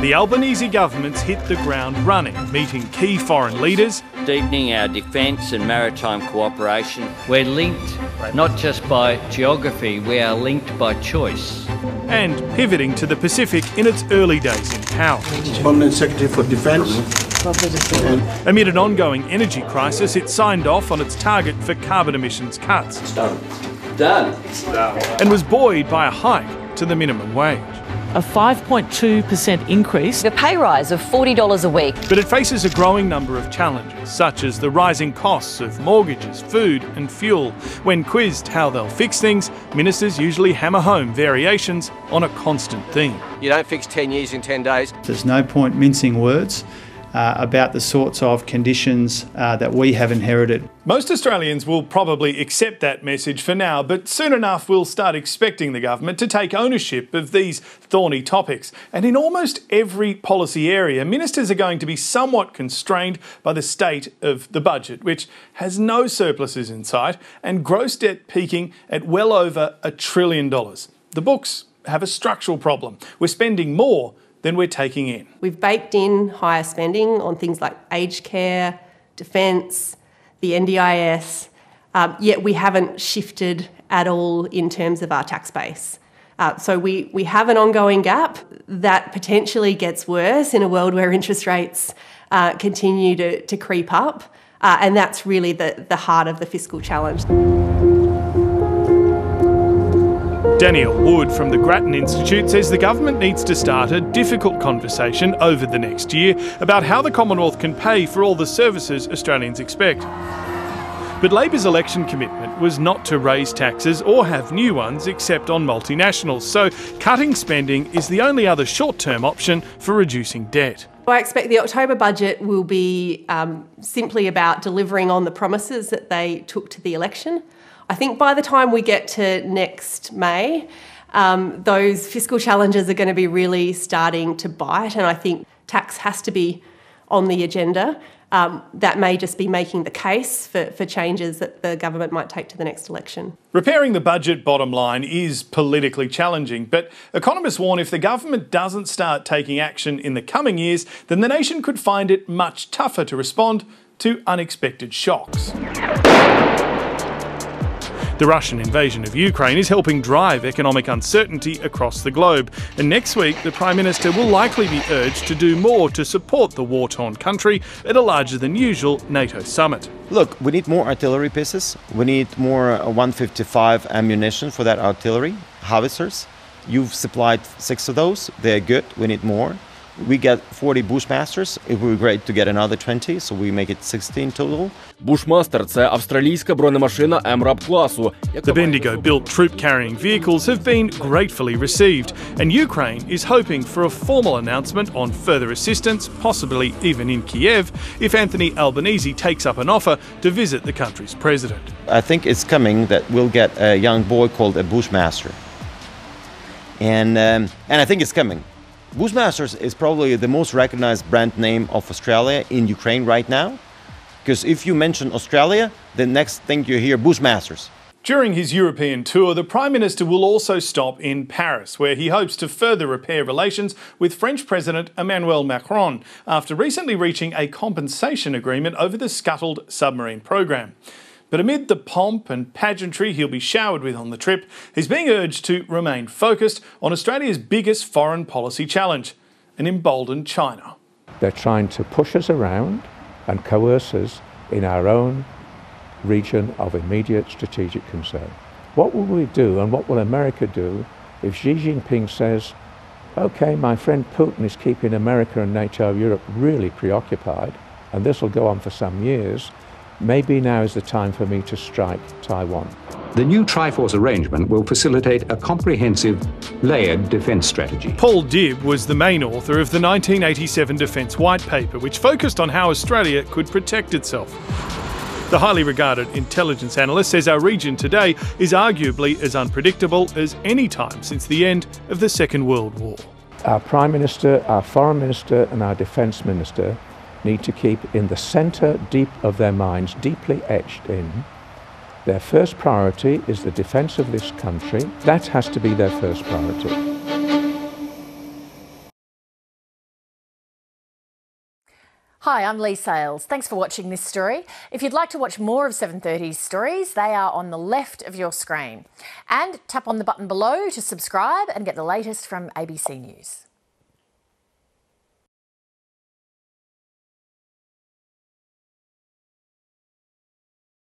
The Albanese government's hit the ground running, meeting key foreign leaders, deepening our defence and maritime cooperation. We're linked not just by geography, we are linked by choice. and pivoting to the Pacific in its early days in power. Permanent Secretary for Defence. Amid an ongoing energy crisis, it signed off on its target for carbon emissions cuts. It's done. And was buoyed by a hike to the minimum wage. A 5.2% increase. A pay rise of $40 a week. But it faces a growing number of challenges, such as the rising costs of mortgages, food and fuel. When quizzed how they'll fix things, ministers usually hammer home variations on a constant theme. You don't fix 10 years in 10 days. There's no point mincing words about the sorts of conditions that we have inherited. Most Australians will probably accept that message for now, but soon enough we'll start expecting the government to take ownership of these thorny topics. And in almost every policy area, ministers are going to be somewhat constrained by the state of the budget, which has no surpluses in sight and gross debt peaking at well over $1 trillion. The books have a structural problem. We're spending more than we're taking in. We've baked in higher spending on things like aged care, defence, the NDIS, yet we haven't shifted at all in terms of our tax base. So we have an ongoing gap that potentially gets worse in a world where interest rates continue to creep up, and that's really the heart of the fiscal challenge. Danielle Wood from the Grattan Institute says the government needs to start a difficult conversation over the next year about how the Commonwealth can pay for all the services Australians expect. But Labor's election commitment was not to raise taxes or have new ones except on multinationals, so cutting spending is the only other short-term option for reducing debt. I expect the October budget will be simply about delivering on the promises that they took to the election. I think by the time we get to next May, those fiscal challenges are going to be really starting to bite, and I think tax has to be on the agenda. That may just be making the case for changes that the government might take to the next election. Repairing the budget bottom line is politically challenging, but economists warn if the government doesn't start taking action in the coming years, then the nation could find it much tougher to respond to unexpected shocks. The Russian invasion of Ukraine is helping drive economic uncertainty across the globe, and next week the Prime Minister will likely be urged to do more to support the war-torn country at a larger than usual NATO summit. Look, we need more artillery pieces, we need more 155 ammunition for that artillery, howitzers. You've supplied 6 of those, they're good, we need more. We get 40 Bushmasters, it would be great to get another 20, so we make it 16 total. Bushmaster – це австралійська бронемашина МРАП-класу. The Bendigo-built troop-carrying vehicles have been gratefully received, and Ukraine is hoping for a formal announcement on further assistance, possibly even in Kiev, if Anthony Albanese takes up an offer to visit the country's president. I think it's coming that we'll get a young boy called a Bushmaster. And I think it's coming. Bushmasters is probably the most recognized brand name of Australia in Ukraine right now. Because if you mention Australia, the next thing you hear, Bushmasters. During his European tour, the Prime Minister will also stop in Paris, where he hopes to further repair relations with French President Emmanuel Macron after recently reaching a compensation agreement over the scuttled submarine program. But amid the pomp and pageantry he'll be showered with on the trip, he's being urged to remain focused on Australia's biggest foreign policy challenge, an emboldened China. They're trying to push us around and coerce us in our own region of immediate strategic concern. What will we do and what will America do if Xi Jinping says, OK, my friend Putin is keeping America and NATO Europe really preoccupied, and this will go on for some years. Maybe now is the time for me to strike Taiwan. The new Triforce arrangement will facilitate a comprehensive, layered defence strategy. Paul Dibb was the main author of the 1987 Defence White Paper, which focused on how Australia could protect itself. The highly regarded intelligence analyst says our region today is arguably as unpredictable as any time since the end of the Second World War. Our Prime Minister, our Foreign Minister and our Defence Minister need to keep in the centre deep of their minds, deeply etched in, Their first priority is the defence of this country. That has to be their first priority. Hi, I'm Lee Sales. Thanks for watching this story. If you'd like to watch more of 730's stories, they are on the left of your screen. And tap on the button below to subscribe and get the latest from ABC News.